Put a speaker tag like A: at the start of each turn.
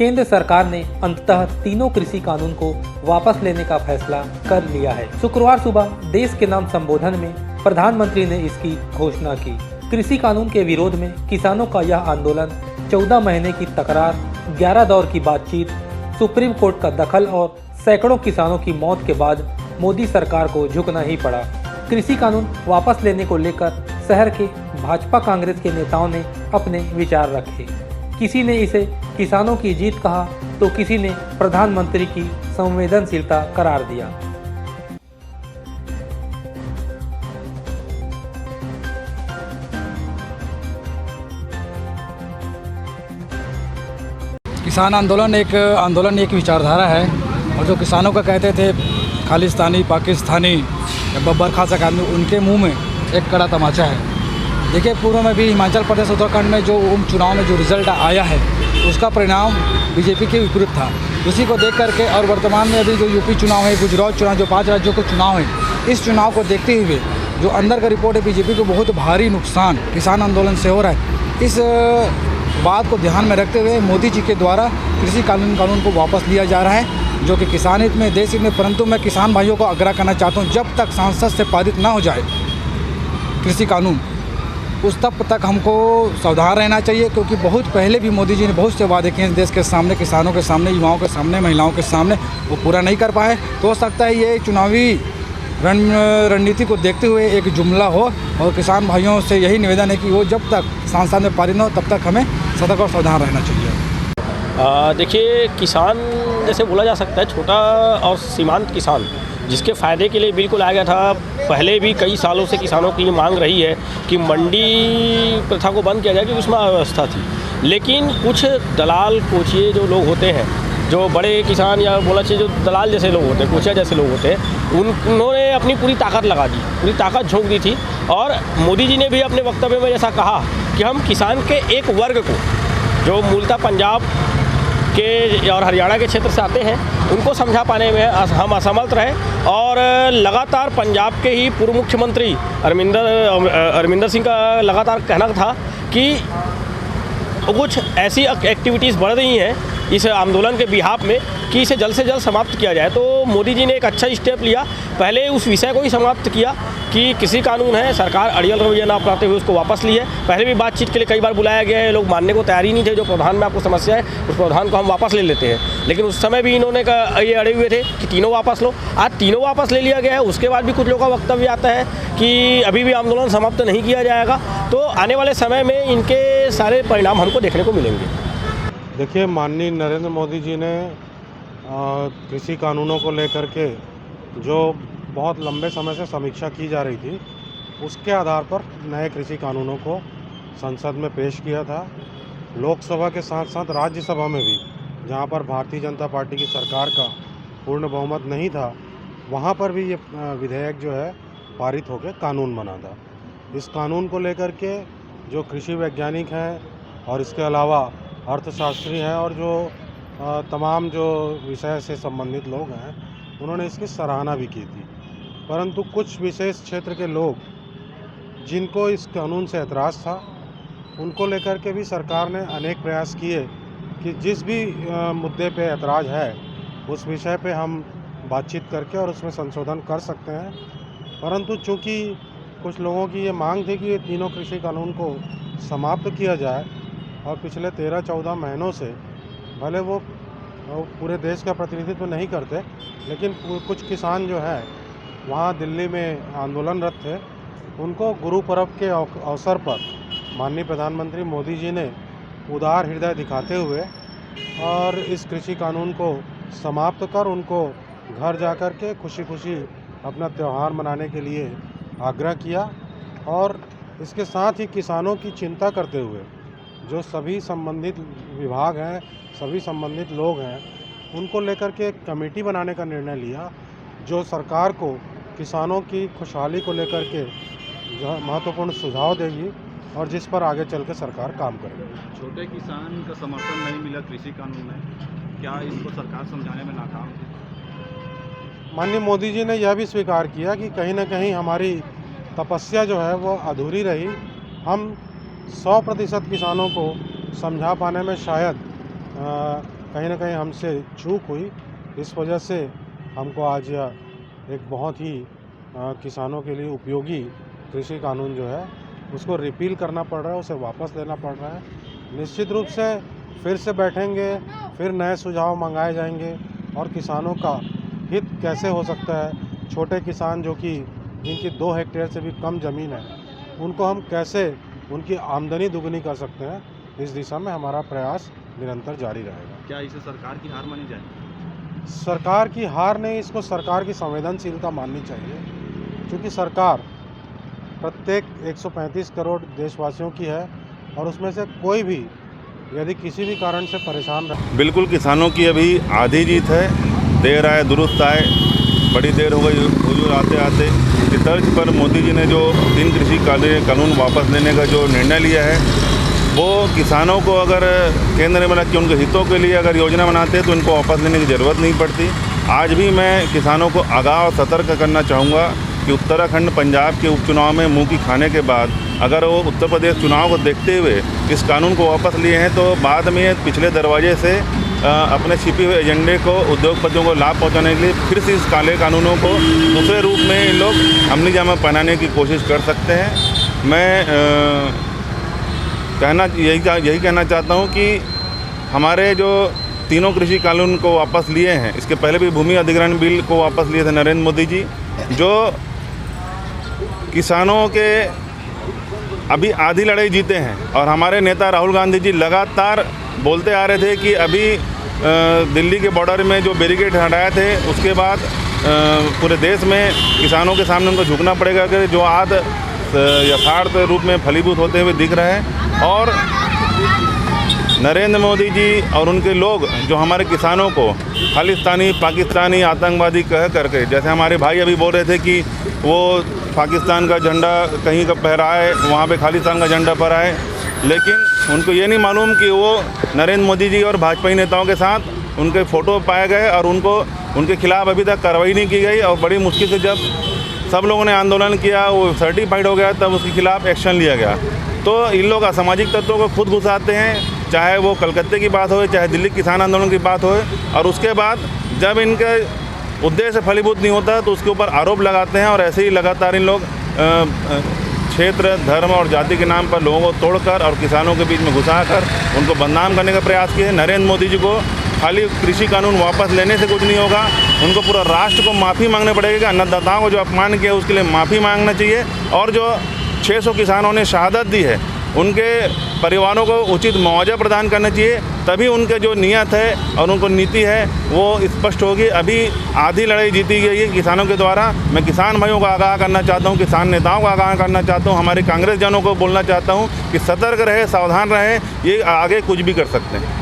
A: केंद्र सरकार ने अंततः तीनों कृषि कानून को वापस लेने का फैसला कर लिया है। शुक्रवार सुबह देश के नाम संबोधन में प्रधानमंत्री ने इसकी घोषणा की। कृषि कानून के विरोध में किसानों का यह आंदोलन 14 महीने की तकरार, 11 दौर की बातचीत, सुप्रीम कोर्ट का दखल और सैकड़ों किसानों की मौत के बाद मोदी सरकार को झुकना ही पड़ा। कृषि कानून वापस लेने को लेकर शहर के भाजपा कांग्रेस के नेताओं ने अपने विचार रखे। किसी ने इसे किसानों की जीत कहा तो किसी ने प्रधानमंत्री की संवेदनशीलता करार दिया।
B: किसान आंदोलन एक विचारधारा है और जो किसानों का कहते थे खालिस्तानी, पाकिस्तानी या बब्बर खा सक आदमी, उनके मुंह में एक कड़ा तमाचा है। देखिए, पूर्व में भी हिमाचल प्रदेश, उत्तराखंड में जो चुनाव में जो रिजल्ट आया है उसका परिणाम बीजेपी के विपरीत था। उसी को देख करके और वर्तमान में अभी जो यूपी चुनाव है, गुजरात चुनाव, जो 5 राज्यों के चुनाव है, इस चुनाव को देखते हुए जो अंदर का रिपोर्ट है, बीजेपी को बहुत भारी नुकसान किसान आंदोलन से हो रहा है। इस बात को ध्यान में रखते हुए मोदी जी के द्वारा कृषि कानून को वापस लिया जा रहा है, जो कि किसान हित में, देश हित में। परंतु मैं किसान भाइयों को आग्रह करना चाहता हूँ, जब तक संसद से पारित ना हो जाए कृषि कानून, उस तब तक हमको सावधान रहना चाहिए, क्योंकि बहुत पहले भी मोदी जी ने बहुत से वादे किए देश के सामने, किसानों के सामने, युवाओं के सामने, महिलाओं के सामने, वो पूरा नहीं कर पाए। तो हो सकता है ये चुनावी रणनीति को देखते हुए एक जुमला हो, और किसान भाइयों से यही निवेदन है कि वो जब तक संसद में पारित न हो तब तक हमें सतर्क और सावधान रहना चाहिए।
C: देखिए, किसान जैसे बोला जा सकता है छोटा और सीमांत किसान, जिसके फ़ायदे के लिए बिल्कुल आ गया था। पहले भी कई सालों से किसानों की ये मांग रही है कि मंडी प्रथा को बंद किया जाए, क्योंकि उसमें अव्यवस्था थी। लेकिन कुछ दलाल कोचिए जो लोग होते हैं, जो बड़े किसान या बोला चाहिए जो दलाल जैसे लोग होते हैं, कोचिया जैसे लोग होते हैं, उन्होंने अपनी पूरी ताकत लगा दी, पूरी ताकत झोंक दी थी। और मोदी जी ने भी अपने वक्तव्य में जैसा कहा कि हम किसान के एक वर्ग को, जो मूलतः पंजाब के और हरियाणा के क्षेत्र से आते हैं, उनको समझा पाने में हम असमर्थ रहे। और लगातार पंजाब के ही पूर्व मुख्यमंत्री अरविंदर सिंह का लगातार कहना था कि कुछ ऐसी एक्टिविटीज़ बढ़ रही हैं इस आंदोलन के बिहाफ में कि इसे जल्द से जल्द समाप्त किया जाए। तो मोदी जी ने एक अच्छा स्टेप लिया, पहले उस विषय को ही समाप्त किया कि कृषि कानून है, सरकार अड़ियल रवैया ना अपनाते हुए उसको वापस ली है। पहले भी बातचीत के लिए कई बार बुलाया गया है, लोग मानने को तैयार ही नहीं थे। जो प्रावधान में आपको समस्या है, उस प्रावधान को हम वापस ले लेते हैं। लेकिन उस समय भी इन्होंने ये अड़े हुए थे कि तीनों वापस लो। आज तीनों वापस ले लिया गया है। उसके बाद भी कुछ लोगों का वक्तव्य आता है कि अभी भी आंदोलन समाप्त नहीं किया जाएगा। तो आने वाले समय में इनके सारे परिणाम हमको देखने को मिलेंगे।
D: देखिए, माननीय नरेंद्र मोदी जी ने कृषि कानूनों को लेकर के जो बहुत लंबे समय से समीक्षा की जा रही थी, उसके आधार पर नए कृषि कानूनों को संसद में पेश किया था। लोकसभा के साथ साथ राज्यसभा में भी, जहां पर भारतीय जनता पार्टी की सरकार का पूर्ण बहुमत नहीं था, वहां पर भी ये विधेयक जो है पारित होकर कानून बना था। इस कानून को लेकर के जो कृषि वैज्ञानिक हैं और इसके अलावा अर्थशास्त्री हैं और जो तमाम जो विषय से संबंधित लोग हैं, उन्होंने इसकी सराहना भी की थी। परंतु कुछ विशेष क्षेत्र के लोग, जिनको इस कानून से एतराज़ था, उनको लेकर के भी सरकार ने अनेक प्रयास किए कि जिस भी मुद्दे पे एतराज़ है, उस विषय पे हम बातचीत करके और उसमें संशोधन कर सकते हैं। परंतु चूँकि कुछ लोगों की ये मांग थी कि ये तीनों कृषि कानून को समाप्त किया जाए, और पिछले 13-14 महीनों से भले वो पूरे देश का प्रतिनिधित्व नहीं करते, लेकिन कुछ किसान जो हैं वहाँ दिल्ली में आंदोलनरत थे, उनको गुरु पर्व के अवसर पर माननीय प्रधानमंत्री मोदी जी ने उदार हृदय दिखाते हुए और इस कृषि कानून को समाप्त कर उनको घर जाकर के खुशी खुशी अपना त्यौहार मनाने के लिए आग्रह किया। और इसके साथ ही किसानों की चिंता करते हुए जो सभी संबंधित विभाग हैं, सभी संबंधित लोग हैं, उनको लेकर के एक कमेटी बनाने का निर्णय लिया, जो सरकार को किसानों की खुशहाली को लेकर के जो महत्वपूर्ण सुझाव देगी और जिस पर आगे चल के सरकार काम करेगी।
E: छोटे किसान का समर्थन नहीं मिला कृषि कानून में, क्या इसको सरकार समझाने में नाकाम थी?
D: माननीय मोदी जी ने यह भी स्वीकार किया कि कहीं ना कहीं हमारी तपस्या जो है वो अधूरी रही। हम 100% किसानों को समझा पाने में शायद कहीं ना कहीं हमसे चूक हुई। इस वजह से हमको आज यह एक बहुत ही किसानों के लिए उपयोगी कृषि कानून जो है उसको रिपील करना पड़ रहा है, उसे वापस लेना पड़ रहा है। निश्चित रूप से फिर से बैठेंगे, फिर नए सुझाव मंगाए जाएंगे और किसानों का हित कैसे हो सकता है, छोटे किसान जो कि जिनकी 2 हेक्टेयर से भी कम ज़मीन है, उनको हम कैसे उनकी आमदनी दुगनी कर सकते हैं, इस दिशा में हमारा प्रयास निरंतर जारी रहेगा।
E: क्या इसे सरकार की हार मानी जाए?
D: सरकार की हार नहीं, इसको सरकार की संवेदनशीलता माननी चाहिए, क्योंकि सरकार प्रत्येक 135 करोड़ देशवासियों की है और उसमें से कोई भी यदि किसी भी कारण से परेशान रहे।
F: बिल्कुल किसानों की अभी आधी जीत है, देर आए दुरुस्त आए। बड़ी देर हो गई हुजूर आते आते। इस तर्ज पर मोदी जी ने जो 3 कृषि कानून वापस लेने का जो निर्णय लिया है, वो किसानों को अगर केंद्र में रख के उनके हितों के लिए अगर योजना बनाते हैं तो इनको वापस लेने की ज़रूरत नहीं पड़ती। आज भी मैं किसानों को आगाह और सतर्क करना चाहूँगा कि उत्तराखंड पंजाब के उपचुनाव में मुँह की खाने के बाद अगर वो उत्तर प्रदेश चुनाव को देखते हुए इस कानून को वापस लिए हैं तो बाद में पिछले दरवाजे से अपने छिपे हुए एजेंडे को उद्योगपतियों को लाभ पहुंचाने के लिए फिर से इस काले कानूनों को दूसरे रूप में इन लोग अमली जामा पहनाने की कोशिश कर सकते हैं। मैं यही कहना चाहता हूं कि हमारे जो तीनों कृषि कानून को वापस लिए हैं, इसके पहले भी भूमि अधिग्रहण बिल को वापस लिए थे नरेंद्र मोदी जी, जो किसानों के अभी आधी लड़ाई जीते हैं। और हमारे नेता राहुल गांधी जी लगातार बोलते आ रहे थे कि अभी दिल्ली के बॉर्डर में जो बैरिकेड हटाए थे उसके बाद पूरे देश में किसानों के सामने उनको झुकना पड़ेगा, कि जो आज यथार्थ रूप में फलीभूत होते हुए दिख रहे हैं। और नरेंद्र मोदी जी और उनके लोग जो हमारे किसानों को खालिस्तानी पाकिस्तानी आतंकवादी कह करके, जैसे हमारे भाई अभी बोल रहे थे कि वो पाकिस्तान का झंडा कहीं का फहराए, वहाँ पे खालिस्तान का झंडा फहराए, लेकिन उनको ये नहीं मालूम कि वो नरेंद्र मोदी जी और भाजपाई नेताओं के साथ उनके फ़ोटो पाए गए और उनके खिलाफ़ अभी तक कार्रवाई नहीं की गई। और बड़ी मुश्किल से जब सब लोगों ने आंदोलन किया, वो सर्टिफाइड हो गया, तब उसके खिलाफ़ एक्शन लिया गया। तो इन लोग असामाजिक तत्वों को खुद घुसाते हैं, चाहे वो कलकत्ते की बात हो, चाहे दिल्ली किसान आंदोलन की बात हो, और उसके बाद जब इनके उद्देश्य फलीभूत नहीं होता तो उसके ऊपर आरोप लगाते हैं। और ऐसे ही लगातार इन लोग क्षेत्र, धर्म और जाति के नाम पर लोगों को तोड़कर और किसानों के बीच में घुसाकर उनको बदनाम करने का प्रयास किए। नरेंद्र मोदी जी को खाली कृषि कानून वापस लेने से कुछ नहीं होगा, उनको पूरा राष्ट्र को माफ़ी मांगनी पड़ेगी। अन्नदाताओं को जो अपमान किया उसके लिए माफ़ी मांगना चाहिए, और जो 600 किसानों ने शहादत दी है उनके परिवारों को उचित मुआवजा प्रदान करना चाहिए, तभी उनके जो नियत है और उनको नीति है वो स्पष्ट होगी। अभी आधी लड़ाई जीती गई है किसानों के द्वारा। मैं किसान भाइयों को आगाह करना चाहता हूँ, किसान नेताओं को आगाह करना चाहता हूँ, हमारे कांग्रेस जनों को बोलना चाहता हूँ कि सतर्क रहे, सावधान रहे, ये आगे कुछ भी कर सकते हैं।